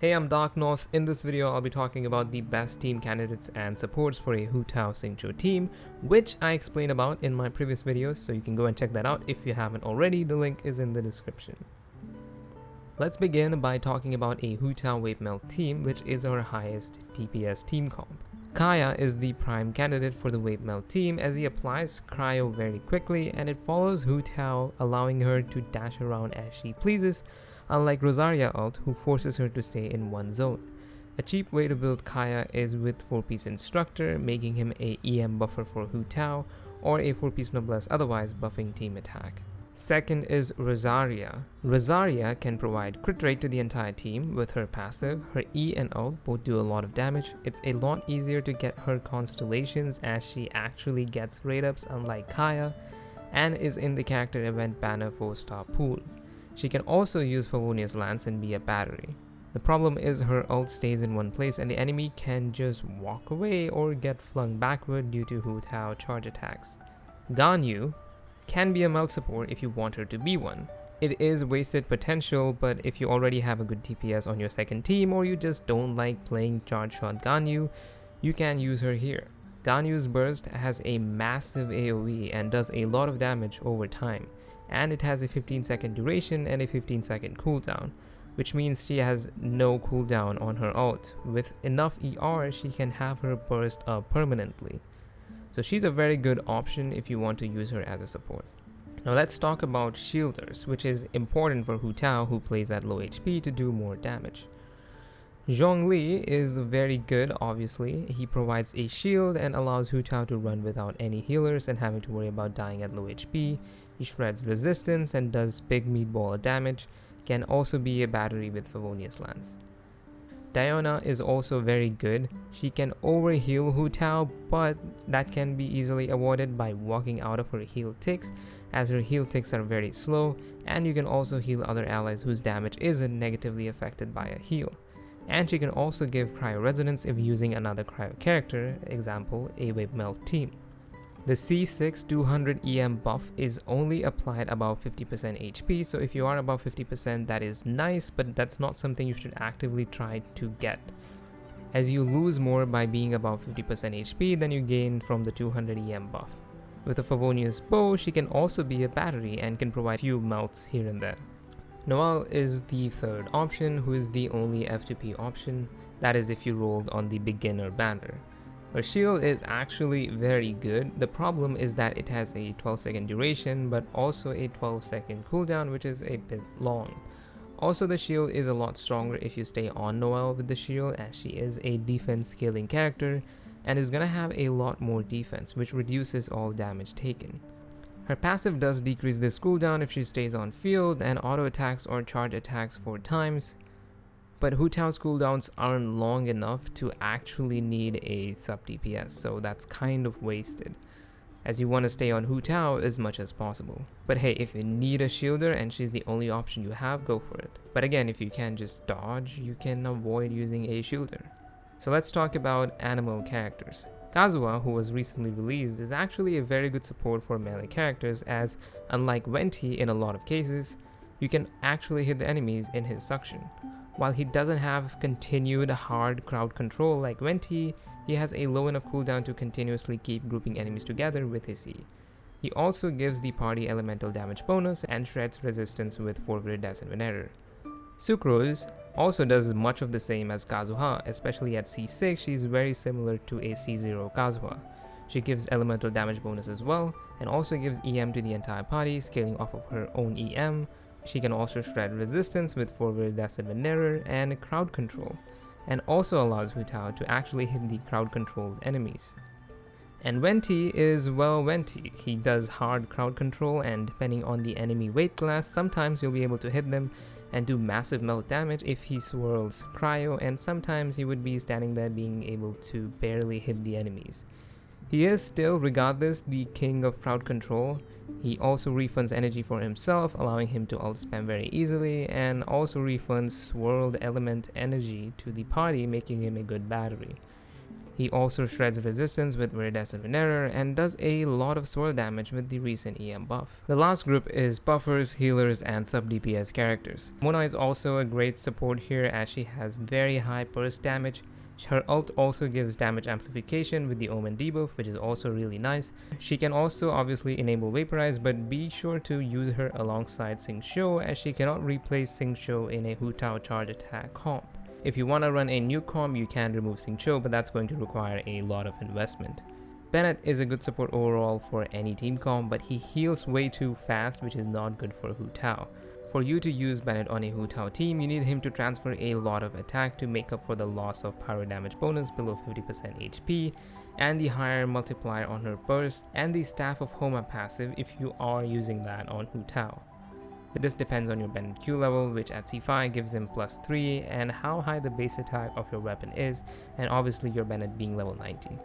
Hey, I'm Dark North. In this video, I'll be talking about the best team candidates and supports for a Hu Tao Xingqiu Team, which I explained about in my previous videos, so you can go and check that out if you haven't already. The link is in the description. Let's begin by talking about a Hu Tao Vape-Melt Team, which is our highest DPS team comp. Kaeya is the prime candidate for the Vape-Melt Team as he applies cryo very quickly and it follows Hu Tao, allowing her to dash around as she pleases, unlike Rosaria ult, who forces her to stay in one zone. A cheap way to build Kaeya is with 4-piece Instructor, making him a EM buffer for Hu Tao, or a 4-piece Noblesse otherwise buffing team attack. Second is Rosaria. Rosaria can provide crit rate to the entire team with her passive. Her E and ult both do a lot of damage. It's a lot easier to get her constellations as she actually gets raid ups unlike Kaeya, and is in the character event banner 4-star pool. She can also use Favonius Lance and be a battery. The problem is her ult stays in one place and the enemy can just walk away or get flung backward due to Hu Tao charge attacks. Ganyu can be a melt support if you want her to be one. It is wasted potential, but if you already have a good DPS on your second team or you just don't like playing charge shot Ganyu, you can use her here. Ganyu's burst has a massive AoE and does a lot of damage over time, and it has a 15-second duration and a 15-second cooldown, which means she has no cooldown on her ult. With enough ER, she can have her burst up permanently. So she's a very good option if you want to use her as a support. Now let's talk about shielders, which is important for Hu Tao, who plays at low HP, to do more damage. Zhongli is very good, obviously. He provides a shield and allows Hu Tao to run without any healers and having to worry about dying at low HP. He shreds resistance and does big meatball damage, can also be a battery with Favonius Lance. Diona is also very good. She can overheal Hu Tao, but that can be easily avoided by walking out of her heal ticks, as her heal ticks are very slow, and you can also heal other allies whose damage isn't negatively affected by a heal. And she can also give cryo resonance if using another cryo character, example a Vape-Melt Team. The C6 200 EM buff is only applied above 50% HP, so if you are above 50% that is nice, but that's not something you should actively try to get, as you lose more by being above 50% HP than you gain from the 200 EM buff. With a Favonius bow, she can also be a battery and can provide few melts here and there. Noelle is the third option, who is the only F2P option, that is if you rolled on the beginner banner. Her shield is actually very good. The problem is that it has a 12-second duration, but also a 12-second cooldown, which is a bit long. Also, the shield is a lot stronger if you stay on Noelle with the shield, as she is a defense scaling character and is gonna have a lot more defense, which reduces all damage taken. Her passive does decrease this cooldown if she stays on field and auto attacks or charge attacks 4 times. But Hu Tao's cooldowns aren't long enough to actually need a sub DPS, so that's kind of wasted, as you want to stay on Hu Tao as much as possible. But hey, if you need a shielder and she's the only option you have, go for it. But again, if you can just dodge, you can avoid using a shielder. So let's talk about Anemo Characters. Kazuha, who was recently released, is actually a very good support for melee characters, as unlike Venti in a lot of cases, you can actually hit the enemies in his suction. While he doesn't have continued hard crowd control like Venti, he has a low enough cooldown to continuously keep grouping enemies together with his E. He also gives the party elemental damage bonus and shreds resistance with forward dash and Venerer. Sucrose also does much of the same as Kazuha, especially at C6 she is very similar to a C0 Kazuha. She gives elemental damage bonus as well, and also gives EM to the entire party, scaling off of her own EM. She can also shred resistance with forward dash and Venerer and crowd control, and also allows Hu Tao to actually hit the crowd controlled enemies. And Venti is, well, Venti. He does hard crowd control, and depending on the enemy weight class, sometimes you'll be able to hit them and do massive melt damage if he swirls cryo, and sometimes he would be standing there being able to barely hit the enemies. He is still, regardless, the king of crowd control. He also refunds energy for himself, allowing him to ult spam very easily, and also refunds swirled element energy to the party, making him a good battery. He also shreds resistance with Viridescent Venerer and does a lot of swirl damage with the recent EM buff. The last group is buffers, healers, and sub DPS characters. Mona is also a great support here as she has very high burst damage. Her ult also gives damage amplification with the Omen debuff, which is also really nice. She can also obviously enable Vaporize, but be sure to use her alongside Xingqiu as she cannot replace Xingqiu in a Hu Tao charge attack comp. If you want to run a new comp, you can remove Xingqiu, but that's going to require a lot of investment. Bennett is a good support overall for any team comp, but he heals way too fast, which is not good for Hu Tao. For you to use Bennett on a Hu Tao team, you need him to transfer a lot of attack to make up for the loss of pyro damage bonus below 50% HP, and the higher multiplier on her burst, and the Staff of Homa passive if you are using that on Hu Tao. But this depends on your Bennett Q level, which at C5 gives him +3, and how high the base attack of your weapon is, and obviously your Bennett being level 90.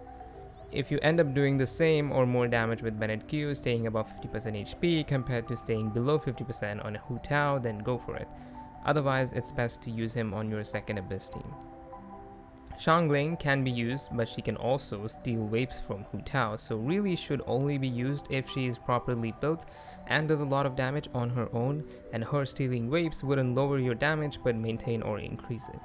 If you end up doing the same or more damage with Bennett Q, staying above 50% HP compared to staying below 50% on a Hu Tao, then go for it. Otherwise, it's best to use him on your second Abyss team. Xiangling can be used, but she can also steal vapes from Hu Tao, so really should only be used if she is properly built and does a lot of damage on her own, and her stealing vapes wouldn't lower your damage but maintain or increase it.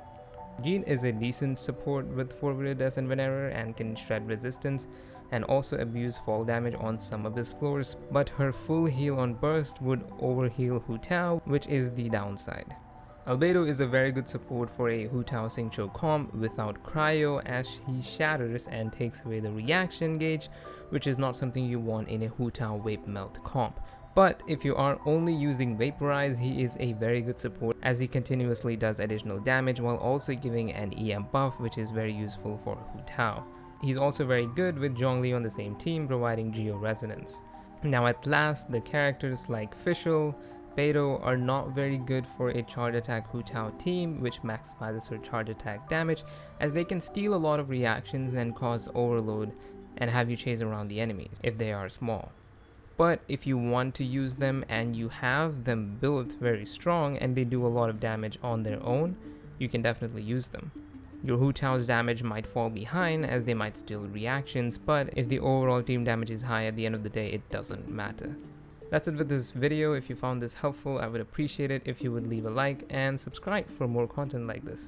Jean is a decent support with 4 Viridescent Venerer and can shred resistance and also abuse fall damage on some Abyss floors, but her full heal on burst would overheal Hu Tao, which is the downside. Albedo is a very good support for a Hu Tao Xingqiu comp without cryo, as he shatters and takes away the reaction gauge, which is not something you want in a Hu Tao Vape-Melt comp. But if you are only using Vaporize, he is a very good support as he continuously does additional damage while also giving an EM buff, which is very useful for Hu Tao. He's also very good with Zhongli on the same team, providing Geo Resonance. Now at last, the characters like Fischl, Beidou are not very good for a charge attack Hu Tao team, which maximizes her charge attack damage, as they can steal a lot of reactions and cause overload and have you chase around the enemies if they are small. But if you want to use them and you have them built very strong and they do a lot of damage on their own, you can definitely use them. Your Hu Tao's damage might fall behind as they might steal reactions, but if the overall team damage is high at the end of the day, it doesn't matter. That's it with this video. If you found this helpful, I would appreciate it if you would leave a like and subscribe for more content like this.